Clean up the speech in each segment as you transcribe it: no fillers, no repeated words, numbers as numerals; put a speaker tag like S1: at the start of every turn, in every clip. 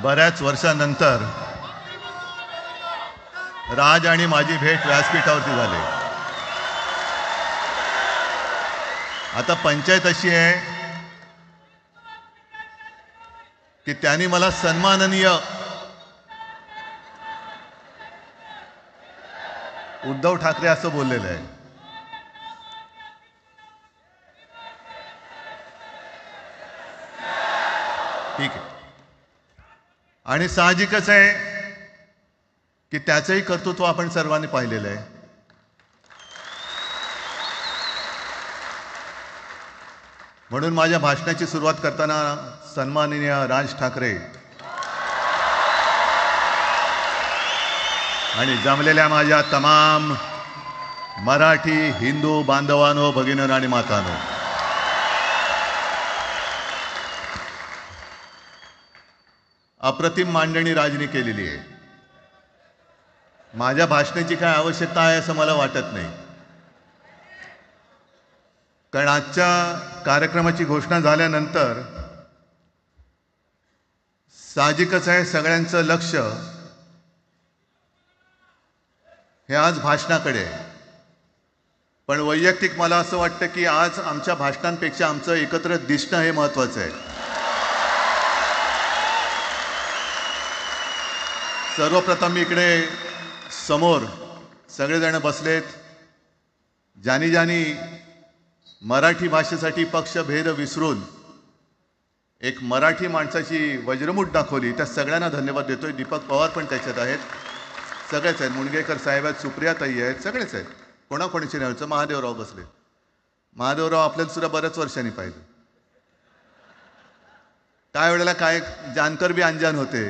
S1: बऱ्याच वर्षानंतर राज आणि माझी भेट व्यासपीठावरती झाली. आता पंचायत अशी आहे की त्यांनी मला सन्माननीय उद्धव ठाकरे असं बोललेलं आहे. ठीक आहे. आणि साहजिकच आहे की त्याचंही कर्तृत्व आपण सर्वांनी पाहिलेलं आहे. म्हणून माझ्या भाषणाची सुरुवात करताना सन्माननीय राज ठाकरे आणि जमलेल्या माझ्या तमाम मराठी हिंदू बांधवांनो, भगिनींनो आणि मातांनो, अप्रतिम मांडणी राजनी केलेली आहे. माझ्या भाषणाची काय आवश्यकता आहे असं मला वाटत नाही, कारण आजच्या कार्यक्रमाची घोषणा झाल्यानंतर साहजिकच आहे सगळ्यांचं लक्ष हे आज भाषणाकडे आहे. पण वैयक्तिक मला असं वाटतं की आज आमच्या भाषणांपेक्षा आमचं एकत्र दिसणं हे महत्त्वाचं आहे. सर्वप्रथम मी इकडे समोर सगळेजण बसलेत, ज्यांनी ज्यांनी मराठी भाषेसाठी पक्षभेद विसरून एक मराठी माणसाची वज्रमूठ दाखवली, त्या सगळ्यांना धन्यवाद देतोय. दीपक पवार पण त्याच्यात आहेत, सगळेच आहेत, मुणगेकर साहेब आहेत, सुप्रियाताई आहेत, सगळेच आहेत. कोणाकोणाची नाही, महादेवराव बसले. महादेवराव आपल्याला सुद्धा बऱ्याच वर्षांनी पाहिलं. काय वेळेला काय जानकर बी अंजान होते,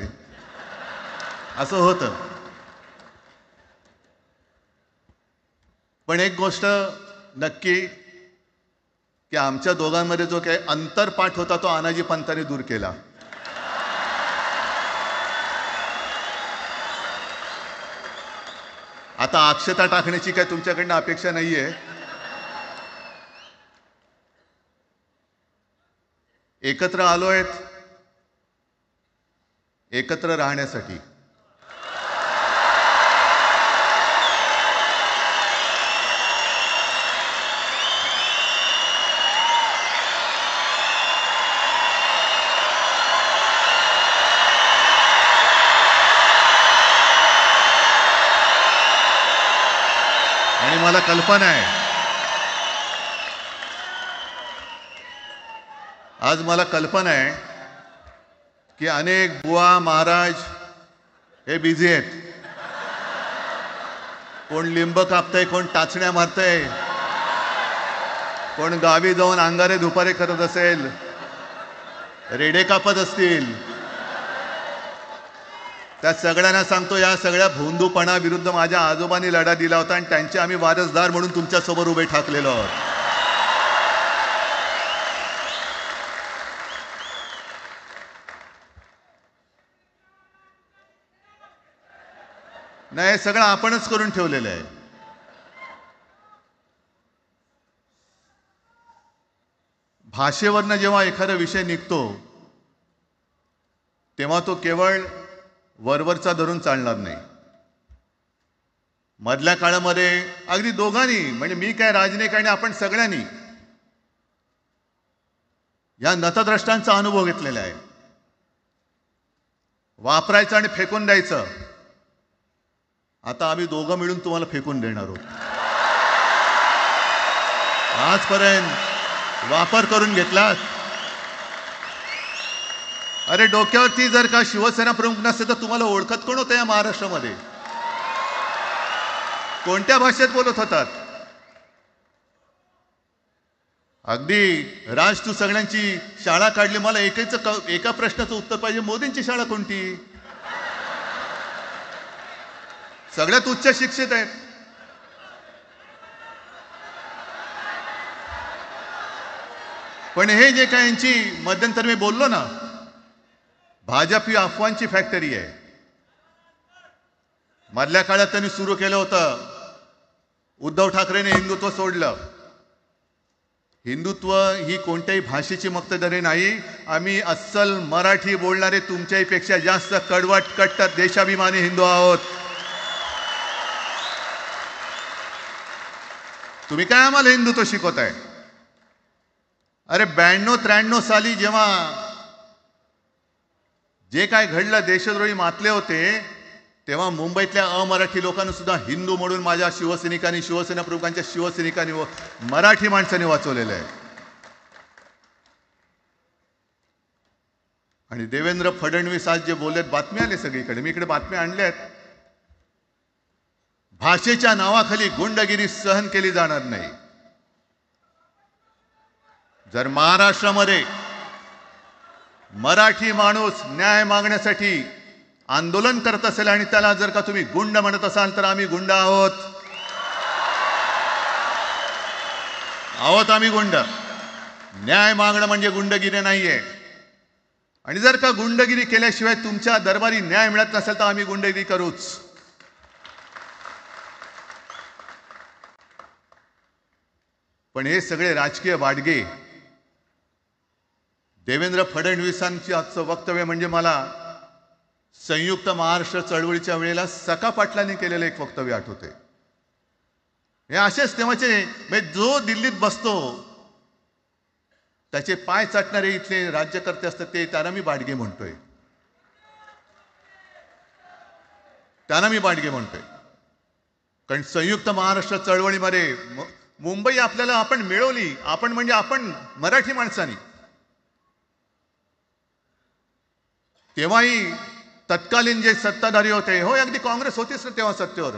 S1: असं होतं. पण एक गोष्ट नक्की की आमच्या दोघांमध्ये जो काही अंतरपाठ होता तो आनाजी पंतांनी दूर केला. आता अक्षता टाकण्याची काय तुमच्याकडनं अपेक्षा नाहीये. एकत्र आलोय एकत्र राहण्यासाठी. आणि मला कल्पना आहे, आज मला कल्पना आहे की अनेक बुवा महाराज हे बिझी आहेत. कोण लिंब कापतंय, कोण टाचण्या मारतंय, कोण गावी जाऊन अंगारे दुपारे करत असेल, रेडे कापत असतील. त्या सगळ्यांना सांगतो, या सगळ्या भोंदूपणा विरुद्ध माझ्या आजोबांनी लढा दिला होता आणि त्यांचे आम्ही वारसदार म्हणून तुमच्या समोर उभे ठाकलेलो आहोत. नाही, सगळं आपणच करून ठेवलेलं आहे. भाषेवरनं जेव्हा एखादा विषय निघतो तेव्हा तो केवळ वरवरचा धरून चालणार नाही. मधल्या काळामध्ये अगदी दोघांनी, म्हणजे मी काय राजने काय, आपण सगळ्यांनी या नतद्रष्टांचा अनुभव घेतलेला आहे. वापरायचं आणि फेकून द्यायचं. आता आम्ही दोघं मिळून तुम्हाला फेकून देणार आहोत. आजपर्यंत वापर करून घेतलात. अरे डोक्यावरती जर का शिवसेना प्रमुख नसते तर तुम्हाला ओळखत कोण होतं या महाराष्ट्रामध्ये? कोणत्या भाषेत बोलत होतात? अगदी राज, तू सगळ्यांची शाळा काढली, मला एका प्रश्नाचं उत्तर पाहिजे, मोदींची शाळा कोणती? सगळ्यात उच्च शिक्षित आहेत. पण हे जे काय यांची मध्यंतर मी बोललो ना, भाजप ही अफवांची फॅक्टरी आहे. मधल्या काळात त्यांनी सुरू केलं होतं, उद्धव ठाकरेंनी हिंदुत्व सोडलं. हिंदुत्व ही कोणत्याही भाषेची मक्तेदारी नाही. आम्ही अस्सल मराठी बोलणारे तुमच्याही पेक्षा जास्त कडवट कट्टर देशाभिमानी हिंदू आहोत. तुम्ही काय आम्हाला हिंदुत्व शिकवताय? अरे 92-93 साली जेव्हा जे काय घडलं, देशद्रोही मातले होते, तेव्हा मुंबईतल्या अमराठी लोकांना सुद्धा हिंदू म्हणून माझ्या शिवसैनिकांनी, शिवसेना प्रमुखांच्या शिवसैनिकांनी व मराठी माणसांनी वाचवलेलं आहे. आणि देवेंद्र फडणवीस आज जे बोललेत, बातम्या आले सगळीकडे, मी इकडे बातम्या आणल्या आहेत. भाषेच्या नावाखाली गुंडगिरी सहन केली जाणार नाही. जर महाराष्ट्रामध्ये मराठी माणूस न्याय मागण्यासाठी आंदोलन करत असेल आणि त्याला जर का तुम्ही गुंड म्हणत असाल, तर आम्ही गुंड आहोत. आम्ही गुंड. न्याय मागणं म्हणजे गुंडगिरी नाहीये. आणि जर का गुंडगिरी केल्याशिवाय तुमच्या दरबारी न्याय मिळत नसेल, तर आम्ही गुंडगिरी करूच. पण हे सगळे राजकीय बाडगे, देवेंद्र फडणवीसांची आजचं वक्तव्य म्हणजे मला संयुक्त महाराष्ट्र चळवळीच्या वेळेला सखा पाटलांनी केलेलं एक वक्तव्य आठवते. हे असेच तेव्हाचे, जो दिल्लीत बसतो त्याचे पाय चाटणारे इथले राज्यकर्ते असतात, ते त्यांना मी बाडगे म्हणतोय. कारण संयुक्त महाराष्ट्र चळवळीमध्ये मुंबई आपल्याला आपण मिळवली. आपण म्हणजे आपण मराठी माणसांनी. तेव्हाही तत्कालीन जे सत्ताधारी होते, हो अगदी काँग्रेस होतीच ना तेव्हा सत्तेवर,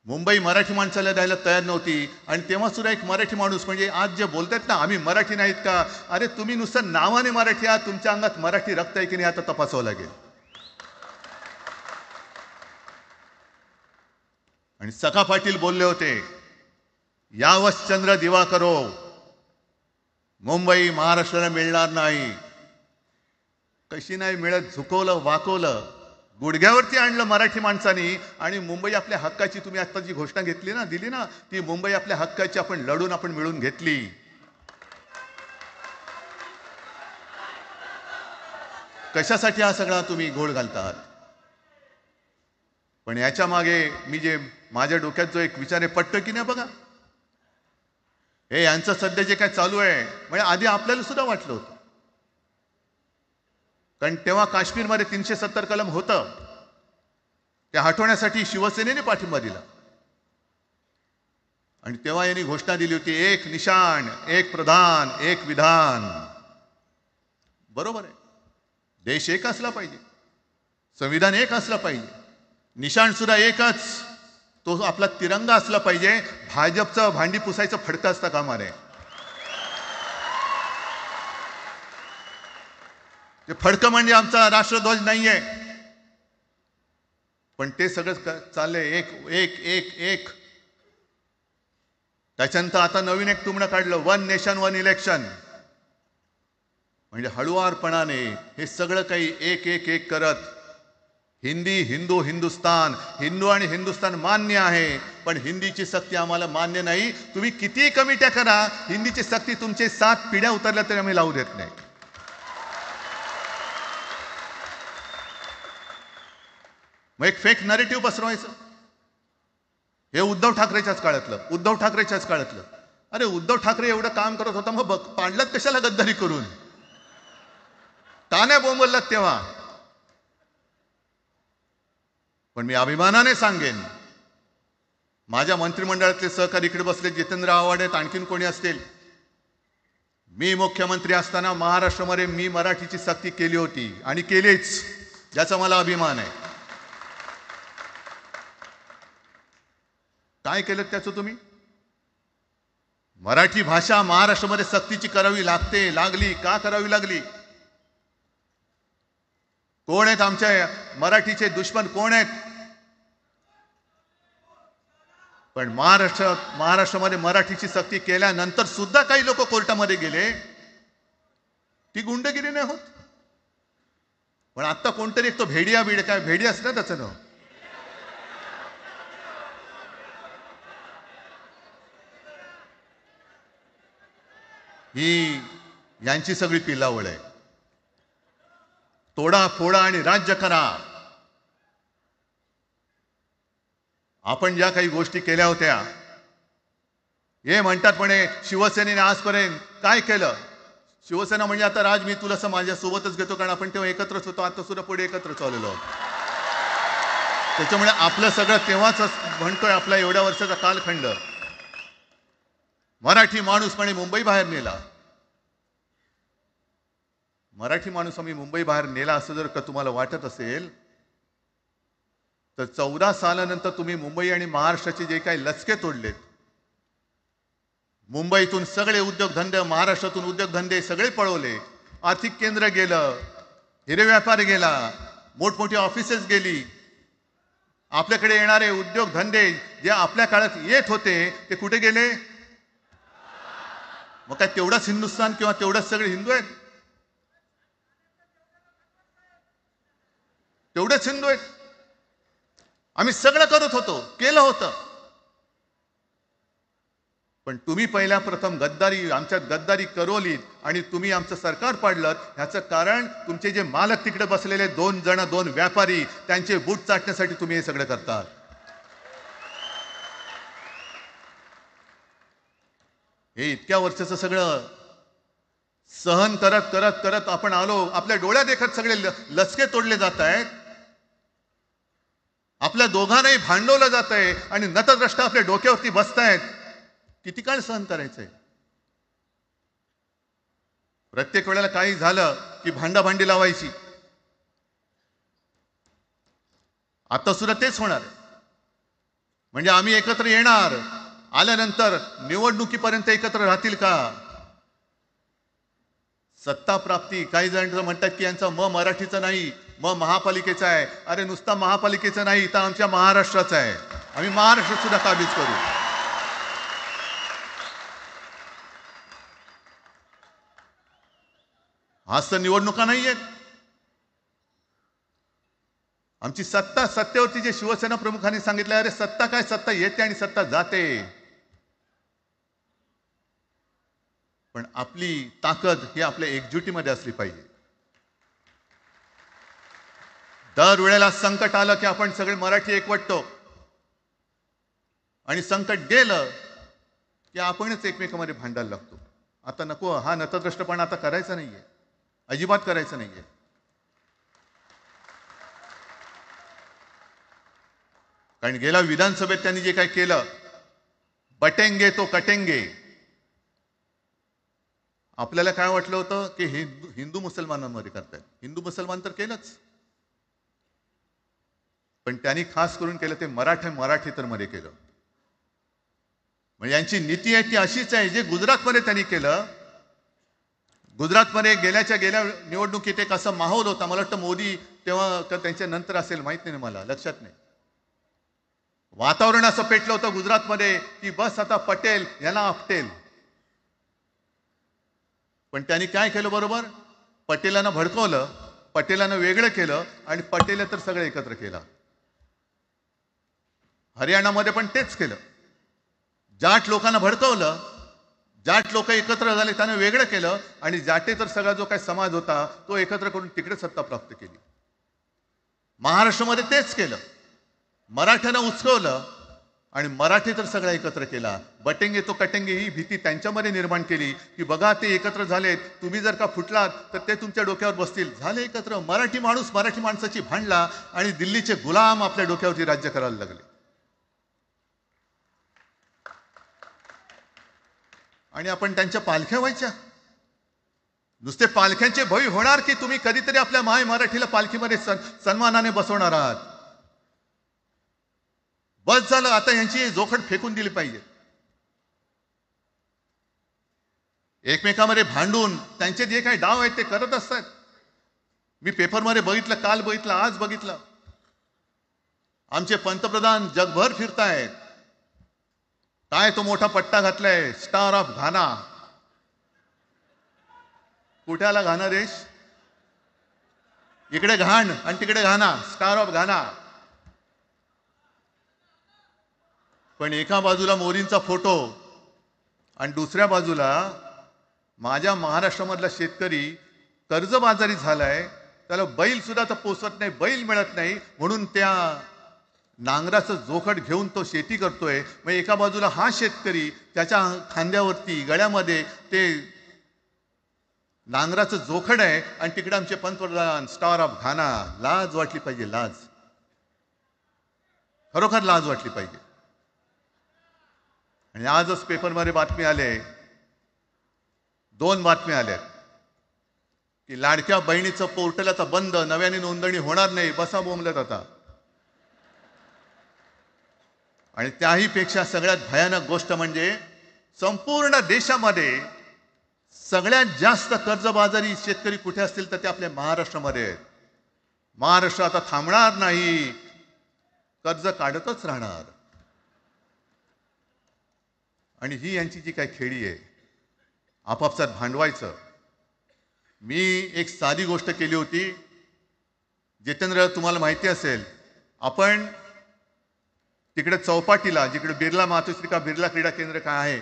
S1: मुंबई मराठी माणसाला द्यायला तयार नव्हती. आणि तेव्हा सुद्धा एक मराठी माणूस, म्हणजे आज जे बोलतात ना आम्ही मराठी नाहीत का, अरे तुम्ही नुसतं नावाने मराठी आहात, तुमच्या अंगात मराठी रक्त आहे की नाही आता तपासावं लागेल. आणि सखा पाटील बोलले होते, यावश्चंद्र दिवाकरो, मुंबई महाराष्ट्राला मिळणार नाही. कशी नाही मिळत, झुकवलं, वाकवलं, गुडघ्यावरती आणलं मराठी माणसानी. आणि मुंबई आपल्या हक्काची, तुम्ही आता जी घोषणा घेतली ना, दिली ना, ती मुंबई आपल्या हक्काची आपण लढून आपण मिळून घेतली. कशासाठी हा सगळा तुम्ही घोळ घालतात? पण याच्या मागे मी जे माझ्या डोक्यात जो एक विचार आहे, पटतो की नाही बघा. हे यांचं सध्या जे काय चालू आहे, म्हणजे आधी आपल्याला सुद्धा वाटलं होतं. कारण तेव्हा काश्मीरमध्ये 370 कलम होतं, ते हटवण्यासाठी शिवसेनेने पाठिंबा दिला. आणि तेव्हा यांनी घोषणा दिली होती, एक निशाण, एक प्रधान, एक विधान. बरोबर आहे, देश एक असला पाहिजे, संविधान एक असला पाहिजे, निशाण सुद्धा एकच, तो आपला तिरंगा असला पाहिजे. भाजपचं भांडी पुसायचं फडकं असतं कामा नये. ते फडकं म्हणजे आमचा राष्ट्रध्वज नाहीये. पण ते सगळं चाललंय एक एक एक एक. त्याच्यानंतर आता नवीन एक टुमणं काढलं, 1 नेशन 1 इलेक्शन. म्हणजे हळुवारपणाने हे सगळं काही एक एक एक करत, हिंदी, हिंदू, हिंदुस्तान, हिंदू आणि हिंदुस्तान मान्य आहे, पण हिंदीची सक्ती आम्हाला मान्य नाही. तुम्ही किती कमिट्या करा, हिंदीची सक्ती तुमचे 7 पिढ्या उतरल्या तरी आम्ही लावू देत नाही. मग एक फेक नरेटिव्ह पसरवायचं. हे उद्धव ठाकरेच्याच काळातलं. अरे उद्धव ठाकरे एवढं काम करत होता, मग पाडलात कशाला गद्दारी करून? तान्या बोंबललात तेव्हा. पण मी अभिमानाने सांगेन, माझ्या मंत्रिमंडळातले सहकारी इकडे बसले, जितेंद्र आव्हाड आहेत, आणखीन कोणी असतील, मी मुख्यमंत्री असताना महाराष्ट्रामध्ये मी मराठीची सक्ती केली होती आणि केलीच, ज्याचा मला अभिमान आहे. काय केलं त्याचं तुम्ही? मराठी भाषा महाराष्ट्रामध्ये सक्तीची करावी लागली. का करावी लागली? कोण आहेत आमच्या मराठीचे दुश्मन, कोण आहेत? पण महाराष्ट्रामध्ये मराठीची सक्ती केल्यानंतर सुद्धा काही लोक कोर्टामध्ये गेले. ती गुंडगिरी नाही होत. पण आता कोणतरी एक तो भेडी असतं त्याचं नाव, ही यांची सगळी पिलावळ आहे. तोडा फोडा आणि राज्य करा. आपण ज्या काही गोष्टी केल्या होत्या, हे म्हणतात म्हणे शिवसेनेने आजपर्यंत काय केलं. शिवसेना म्हणजे आता राज मी तुला असं माझ्या सोबतच घेतो, कारण आपण तेव्हा एकत्रच होतो, आता सुद्धा पुढे एकत्र चाललेलो आहोत. त्याच्यामुळे आपलं सगळं तेव्हाच म्हणतोय, आपला एवढ्या वर्षाचा कालखंड. मराठी माणूस म्हणे मुंबई बाहेर नेला. मराठी माणूस आम्ही मुंबई बाहेर नेला असं जर का तुम्हाला वाटत असेल, तर 14 सालानंतर तुम्ही मुंबई आणि महाराष्ट्राचे जे काही लचके तोडलेत, मुंबईतून सगळे उद्योगधंदे, महाराष्ट्रातून उद्योगधंदे सगळे पळवले, आर्थिक केंद्र गेलं, हिरे व्यापार गेला, मोठमोठी ऑफिसेस गेली. आपल्याकडे येणारे उद्योगधंदे जे आपल्या काळात येत होते ते कुठे गेले? मग काय तेवढाच हिंदुस्थान किंवा तेवढाच सगळे हिंदू आहेत? तेवढेच हिंदू आहेत? आम्ही सगळं करत होतो, केलं होतं. पण तुम्ही पहिल्या प्रथम गद्दारी, आमच्यात गद्दारी करवलीत आणि तुम्ही आमचं सरकार पाडलं. ह्याचं कारण तुमचे जे मालक तिकडे बसलेले 2 व्यापारी, त्यांचे बूट चाटण्यासाठी तुम्ही हे सगळं करतात. हे इतक्या वर्षाचं सगळं सहन करत करत करत आपण आलो. आपल्या डोळ्या देखत सगळे लचके तोडले जात आहेत. आपल्या दोघांनाही भांडवलं जात आहे आणि नतद्रष्टा आपल्या डोक्यावरती बसतायत. किती काळ सहन करायचंय? प्रत्येक वेळेला काही झालं की भांडाभांडी लावायची. आता सुद्धा तेच होणार. म्हणजे आम्ही एकत्र येणार, आल्यानंतर निवडणुकीपर्यंत एकत्र राहतील का? सत्ता प्राप्ती, काही जण म्हणतात की यांचा मराठीचा नाही, महापालिकेचा आहे. अरे नुसता महापालिकेचा नाही, तर आमच्या महाराष्ट्राचा आहे. आम्ही महाराष्ट्र सुद्धा काबीज करू. आज तर निवडणुका नाहीयेत. आमची सत्ता, सत्तेवरती जे शिवसेना प्रमुखांनी सांगितलं, अरे सत्ता काय, सत्ता येते आणि सत्ता जाते. पण आपली ताकद ही आपल्या एकजुटीमध्ये असली पाहिजे. दर वेळेला संकट आलं की आपण सगळे मराठी एकवटतो आणि संकट गेलं की आपणच एकमेकांमध्ये भांडायला लागतो. आता नको, हा नतद्रष्टपणा आता करायचा नाहीये, अजिबात करायचं नाहीये. कारण गेल्या विधानसभेत त्यांनी जे काय केलं, बटेंगे तो कटेंगे. आपल्याला काय वाटलं होतं की हिंदू मुसलमानांमध्ये करतायत. हिंदू मुसलमान तर केलंच, पण त्यांनी खास करून केलं ते मराठेतर मध्ये केलं. म्हणजे यांची नीती आहे ती अशीच आहे, जे गुजरातमध्ये त्यांनी केलं. गुजरातमध्ये गेल्या निवडणुकीत एक असा माहोल होता, मला वाटतं मोदी तेव्हा का त्यांच्या नंतर असेल, माहित नाही मला, लक्षात नाही. वातावरण असं पेटलं होतं गुजरातमध्ये की बस आता पटेल यांना आपटेल. पण त्यांनी काय केलं बरोबर? पटेलांना भडकवलं, पटेलांना वेगळं केलं आणि पटेल तर सगळं एकत्र केलं. हरियाणामध्ये पण तेच केलं. जाट लोकांना भडकवलं, जाट लोक एकत्र झाले, त्यांना वेगळं केलं आणि जाटे तर सगळा जो काही समाज होता तो एकत्र करून तिकडे सत्ता प्राप्त केली. महाराष्ट्रामध्ये तेच केलं. मराठ्यांना उचकवलं आणि मराठी तर सगळा एकत्र केला. बटेंगे तो कटेंगे ही भीती त्यांच्यामध्ये निर्माण केली की बघा ते एकत्र झालेत, तुम्ही जर का फुटलात तर ते तुमच्या डोक्यावर बसतील. झाले एकत्र. मराठी माणूस मराठी माणसाची भांडला आणि दिल्लीचे गुलाम आपल्या डोक्यावरती राज्य करायला लागले. आणि आपण त्यांच्या पालख्या व्हायच्या. नुसते पालख्यांचे भवी होणार की तुम्ही कधीतरी आपल्या माय मराठीला पालखीमध्ये सन्मानाने बसवणार आहात. बस झालं, आता यांची जोखड फेकून दिली पाहिजे. एकमेकांमध्ये भांडून त्यांचे जे काही डाव आहेत ते करत असतात. मी पेपरमध्ये बघितलं, काल बघितलं, आज बघितलं. आमचे पंतप्रधान जगभर फिरतायत. काय तो मोठा पट्टा घातलाय, स्टार ऑफ घाना. कुठे आला घाना देश? इकडे घाण आणि तिकडे घाना, स्टार ऑफ घाना. पण एका बाजूला मोदींचा फोटो आणि दुसऱ्या बाजूला माझ्या महाराष्ट्रामधला शेतकरी कर्जबाजारी झालाय, त्याला बैल सुद्धा तर पोचत नाही, बैल मिळत नाही, म्हणून त्या नांगराचं जोखड घेऊन तो शेती करतोय. मग एका बाजूला हा शेतकरी, त्याच्या खांद्यावरती गळ्यामध्ये ते नांगराचं जोखड आहे, आणि तिकडे आमचे पंतप्रधान स्टार ऑफ घाना. लाज वाटली पाहिजे, लाज, खरोखर लाज वाटली पाहिजे. आणि आजच पेपरमध्ये बातमी आले, 2 बातम्या आल्या की लाडक्या बहिणीचं पोर्टल आता बंद, नव्याने नोंदणी होणार नाही. बसा बोंबलत आता. आणि त्याही पेक्षा सगळ्यात भयानक गोष्ट म्हणजे संपूर्ण देशामध्ये सगळ्यात जास्त कर्जबाजारी शेतकरी कुठे असतील तर ते आपल्या महाराष्ट्रामध्ये आहेत. महाराष्ट्र आता थांबणार नाही, कर्ज काढतच राहणार. आणि ही यांची जी काही खेळी आहे, आपापसात भांडवायचं. मी एक साधी गोष्ट केली होती. जितेंद्र, तुम्हाला माहिती असेल, आपण तिकडे चौपाटीला, जिकडे बिर्ला मातोश्री बिर्ला क्रीडा केंद्र काय आहे,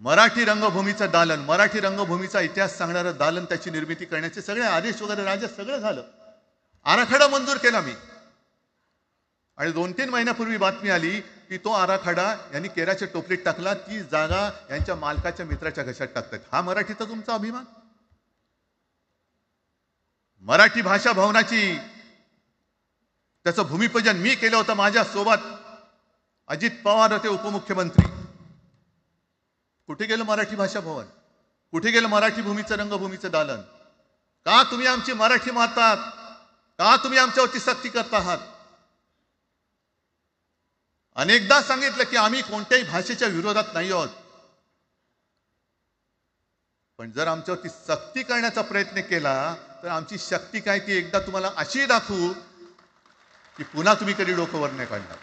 S1: मराठी रंगभूमीचं दालन, मराठी रंगभूमीचा इतिहास सांगणारं दालन, त्याची निर्मिती करण्याचे सगळे आदेश वगैरे राजा सगळं झालं. आराखडा मंजूर केला मी. आणि 2-3 महिन्यापूर्वी बातमी आली की तो आराखडा यांनी केराच्या टोपलीत टाकला, ती जागा यांच्या मालकाच्या मित्राच्या घशात टाकतात. हा मराठीचा तुमचा अभिमान? मराठी भाषा भवनाची त्याचं भूमिपूजन मी केलं होतं. माझ्या सोबत अजित पवार होते, उपमुख्यमंत्री. कुठे गेलं मराठी भाषा भवन? कुठे गेलं मराठी भूमीचं रंगभूमीचं दालन? का तुम्ही आमची मराठी मारतात? का तुम्ही आमच्यावरती सक्ती करता आहात? अनेकदा सांगितलं की आम्ही कोणत्याही भाषेच्या विरोधात नाही आहोत, पण जर आमच्यावरती सक्ती करण्याचा प्रयत्न केला तर आमची शक्ती काय ती एकदा तुम्हाला अशी दाखवू की पुन्हा तुम्ही कधी डोकंवर नाही काढणार,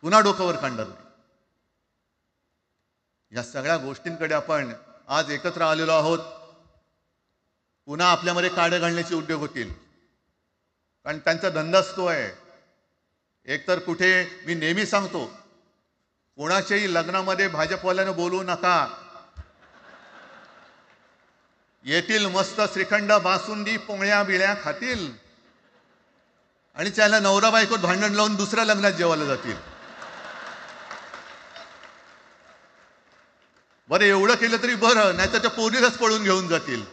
S1: पुन्हा डोकंवर काढणार नाही. या सगळ्या गोष्टींकडे आपण आज एकत्र आलेलो आहोत. पुन्हा आपल्यामध्ये काड्या घालण्याचे उद्योग होतील, कारण त्यांचा धंदाच तो आहे. एकतर कुठे, मी नेहमी सांगतो, कोणाच्याही लग्नामध्ये भाजपवाल्यानं बोलवू नका. येतील मस्त श्रीखंड, बासुंदी, पोळ्या बिळ्या खातील आणि त्याला नवरा बायकोत भांडण लावून दुसऱ्या लग्नात जेवायला जातील. बरं, एवढं केलं तरी बरं, नाही तर त्या पोरीलाच पळून घेऊन जातील.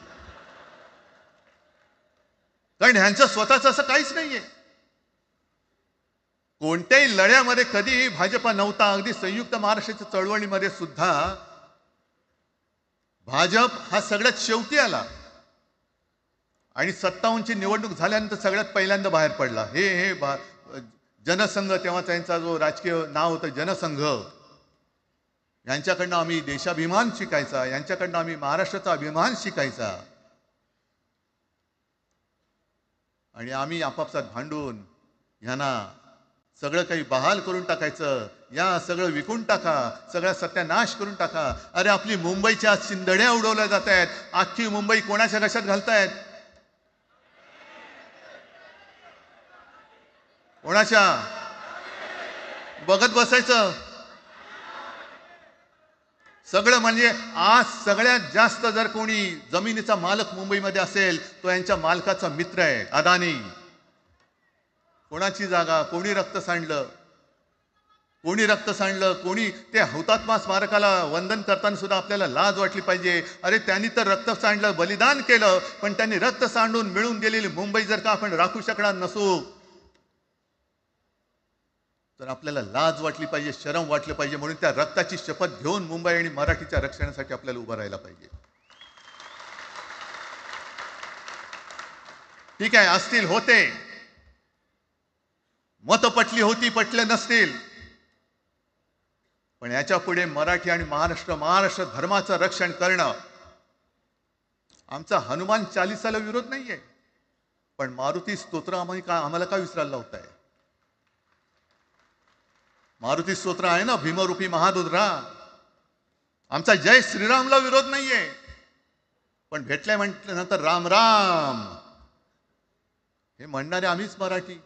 S1: कारण ह्यांचं स्वतःचं असं काहीच नाहीये. कोणत्याही लढ्यामध्ये कधी भाजपा नव्हता. अगदी संयुक्त महाराष्ट्राच्या चळवळीमध्ये सुद्धा भाजप हा सगळ्यात शेवटी आला आणि 57ची निवडणूक झाल्यानंतर सगळ्यात पहिल्यांदा बाहेर पडला. हे जनसंघ, तेव्हा त्यांचा जो राजकीय नाव होतं जनसंघ, यांच्याकडनं आम्ही देशाभिमान शिकायचा, यांच्याकडनं आम्ही महाराष्ट्राचा अभिमान शिकायचा. आणि आम्ही आपापसात भांडून ह्यांना सगळं काही बहाल करून टाकायचं. या सगळं विकून टाका, सगळा सत्यानाश करून टाका. अरे, आपली मुंबईच्या शिंदड्या उडवल्या जात आहेत. अख्खी मुंबई कोणाच्या घशात घालतायत? कोणाच्या? बघत बसायचं सगळं. म्हणजे आज सगळ्यात जास्त जर कोणी जमिनीचा मालक मुंबईमध्ये असेल तो यांच्या मालकाचा मित्र आहे, अदानी. कोणाची जागा? कोणी रक्त सांडलं? कोणी रक्त सांडलं? कोणी? ते हुतात्मा स्मारकाला वंदन करताना सुद्धा आपल्याला लाज वाटली पाहिजे. अरे, त्यांनी तर रक्त सांडलं, बलिदान केलं, पण त्यांनी रक्त सांडून मिळून गेलेली मुंबई जर का आपण राखू शकणार नसू तर आपल्याला लाज वाटली पाहिजे, शरम वाटलं पाहिजे. म्हणून त्या रक्ताची शपथ घेऊन मुंबई आणि मराठीच्या रक्षणासाठी आपल्याला उभं राहायला पाहिजे. ठीक आहे, असतील, होते, मत पटली होती, पटले नसतील, पण याच्या पुढे मराठी आणि महाराष्ट्र धर्माचं रक्षण करणं. आमचा हनुमान चालीसाला विरोध नाहीये, पण मारुती स्तोत्र आम्हाला का विसरायला लावताय? मारुती स्तोत्र आहे ना, भीमरूपी महारुद्रा. आमचा जय श्रीरामला विरोध नाहीये, पण भेटल्या म्हटल्यानंतर राम राम हे म्हणणारे आम्हीच मराठी.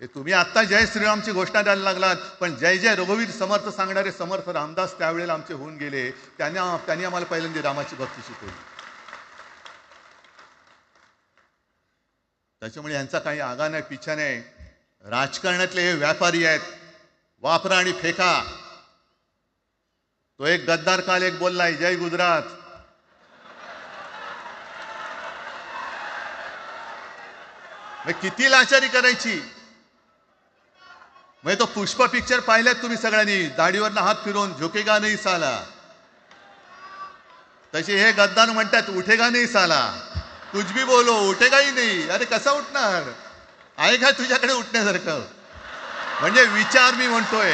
S1: हे तुम्ही आत्ता जय श्रीरामची घोषणा द्यायला लागलात, पण जय जय रघुवीर समर्थ सांगणारे समर्थ रामदास त्यावेळेला आमचे होऊन गेले. त्यांनी आम्हाला पहिल्यांदा रामाची भक्ती शिकवली. त्याच्यामुळे यांचा काही आगा नाही, पिछा नाही. राजकारणातले हे व्यापारी आहेत, वापरा आणि फेका. तो एक गद्दार काल एक बोललाय, जय गुजरात. मग किती लाचारी करायची. मग तो पुष्पा पिक्चर पाहिल्यात तुम्ही सगळ्यांनी, दाढीवरनं हात फिरवून झुकेगा नाही साला. तसे हे गद्दार म्हणतात उठेगा नाही साला. कुछ भी बोलो उठेगाही नाही. अरे कसा उठणार. आहे का तुझ्याकडे उठण्यासारखं. म्हणजे विचार मी म्हणतोय.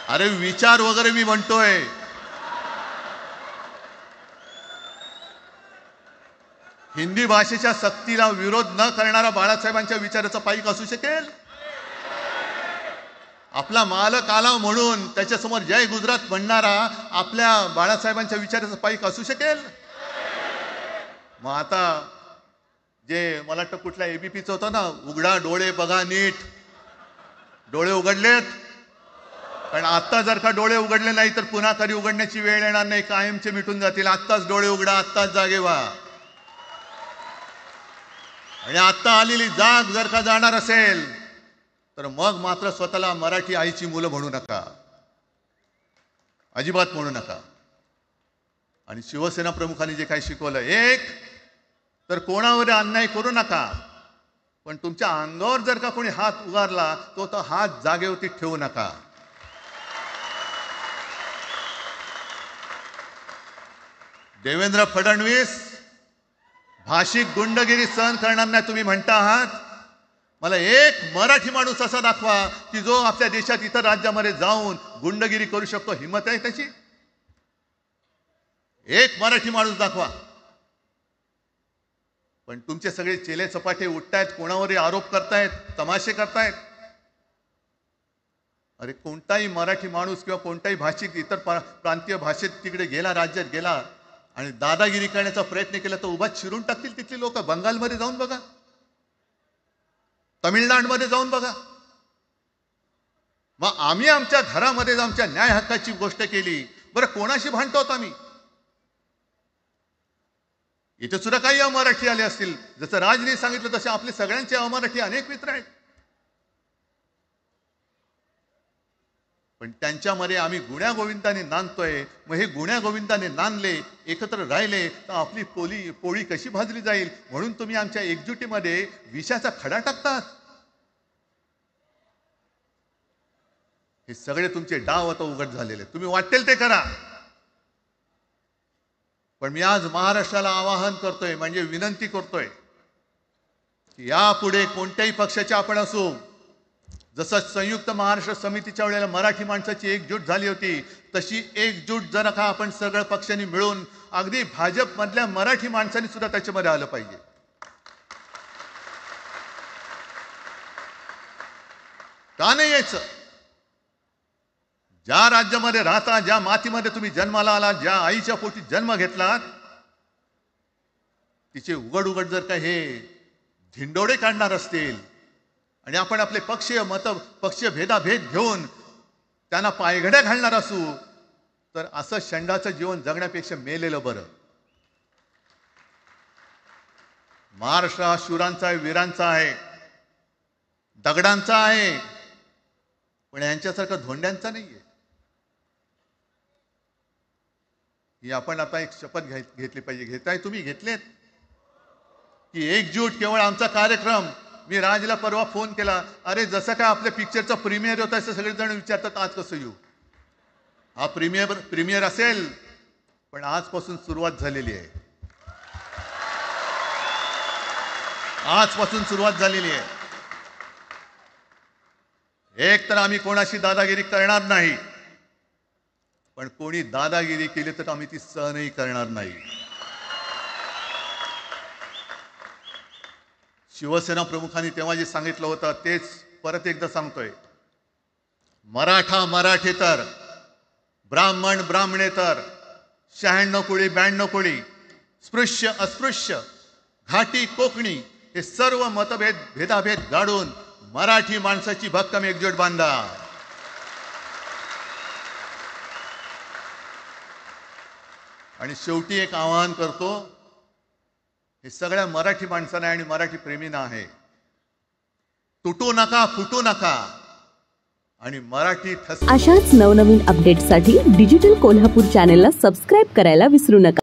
S1: अरे विचार वगैरे मी म्हणतोय. हिंदी भाषेच्या सक्तीला विरोध न करणारा बाळासाहेबांच्या विचाराचा पाईक असू शकेल. आपला मालक आला म्हणून त्याच्यासमोर जय गुजरात म्हणणारा आपल्या बाळासाहेबांच्या विचाराचा पाईक असू शकेल. मग आता जे मला वाटतं कुठल्या एबीपीचं होतं ना, उघडा डोळे बघा नीट. डोळे उघडलेत. कारण आत्ता जर का डोळे उघडले नाही तर पुन्हा कधी उघडण्याची वेळ येणार नाही, कायमचे मिटून जातील. आत्ताच डोळे उघडा, आत्ताच जागे व्हा. आणि आत्ता आलेली जाग जर का जाणार असेल तर मग मात्र स्वतःला मराठी आईची मुलं म्हणू नका, अजिबात म्हणू नका. आणि शिवसेना प्रमुखांनी जे काही शिकवलं, एक तर कोणावर अन्याय करू नका, पण तुमच्या अंगावर जर का कोणी हात उगारला तो हात जागेवरती ठेवू नका. देवेंद्र फडणवीस भाषिक गुंडगिरी सहन करणार नाही तुम्ही म्हणता आहात. मला एक मराठी माणूस असा दाखवा की जो आपल्या देशात इतर राज्यामध्ये जाऊन गुंडगिरी करू शकतो. हिम्मत आहे त्याची. एक मराठी माणूस दाखवा. पण तुमचे सगळे चेले चपाटे उठतायत, कोणावरही आरोप करतायत, तमाशे करतायत. अरे कोणताही मराठी माणूस किंवा कोणताही भाषिक इतर प्रांतीय भाषेत तिकडे गेला, राज्यात गेला आणि दादागिरी करण्याचा प्रयत्न केला तर उभा चिरून टाकतील तिथली लोक. बंगालमध्ये जाऊन बघा, तमिळनाडूमध्ये जाऊन बघा. मग आम्ही आमच्या घरामध्ये आमच्या न्याय हक्काची गोष्ट केली, बरं कोणाशी भांडतो आम्ही. इथे सुद्धा काही अमराठी आले असतील, जसं राजने सांगितलं तसे आपले सगळ्यांचे अमराठी अनेक मित्र आहेत. पण त्यांच्यामध्ये आम्ही गुण्या गोविंदाने नांदतोय. मग हे गुण्या गोविंदाने नांदले, एकत्र राहिले तर आपली पोळी कशी भाजली जाईल. म्हणून तुम्ही आमच्या एकजुटीमध्ये विषाचा खडा टाकतात. हे सगळे तुमचे डाव आता उघड झालेले. तुम्ही वाटेल ते करा. पण मी आज महाराष्ट्राला आवाहन करतोय, म्हणजे विनंती करतोय की यापुढे कोणत्याही पक्षाचे आपण असू, जसं संयुक्त महाराष्ट्र समितीच्या वेळेला मराठी माणसाची एकजूट झाली होती, तशी एकजूट जर का आपण सगळ्या पक्षांनी मिळून, अगदी भाजपमधल्या मराठी माणसांनी सुद्धा त्याच्यामध्ये आलं पाहिजे. का नाही यायचं. ज्या राज्यामध्ये राहता, ज्या मातीमध्ये तुम्ही जन्माला आलात, ज्या आईच्या पोटी जन्म घेतलात, तिचे उघड उघड जर का हे धिंडोडे काढणार असतील आणि आपण आपले पक्षीय भेदाभेद घेऊन त्यांना पायघड्या घालणार असू, तर असं षंडाचं जीवन जगण्यापेक्षा मेलेलं बरं. महाराष्ट्र हा शूरांचा आहे, वीरांचा आहे, दगडांचा आहे, पण यांच्यासारखं धोंड्यांचा नाहीये. ही आपण आता एक शपथ घेतली पाहिजे. घेताय तुम्ही, घेतलेत की एकजूट केवळ आमचा कार्यक्रम. मी राजला परवा फोन केला, अरे जसं काय आपल्या पिक्चरचा प्रीमियर होता असं सगळेजण विचारतात आज कसं येऊ. हा प्रीमियर असेल, पण आजपासून सुरुवात झालेली आहे. आजपासून सुरुवात झालेली आहे. एक तर आम्ही कोणाशी दादागिरी करणार नाही, पण कोणी दादागिरी केली तर आम्ही ती सहनही करणार नाही. शिवसेना प्रमुखांनी तेव्हा जे सांगितलं होतं तेच परत एकदा सांगतोय. मराठा मराठेतर, ब्राह्मण ब्राह्मणेतर, 96 कोळी 92 कोळी स्पृश्य अस्पृश्य, घाटी कोकणी हे सर्व मतभेद भेदाभेद गाडून मराठी माणसाची भक्कम एकजूट बांधा. आणि शेवटी एक आवाहन करतो, हे सगळ्या मराठी माणसांना आणि मराठी प्रेमींना आहे, तुटू नका, फुटू नका आणि मराठी
S2: अशाच नवनवीन अपडेट्ससाठी डिजिटल कोल्हापूर चॅनेलला सबस्क्राईब करायला विसरू नका.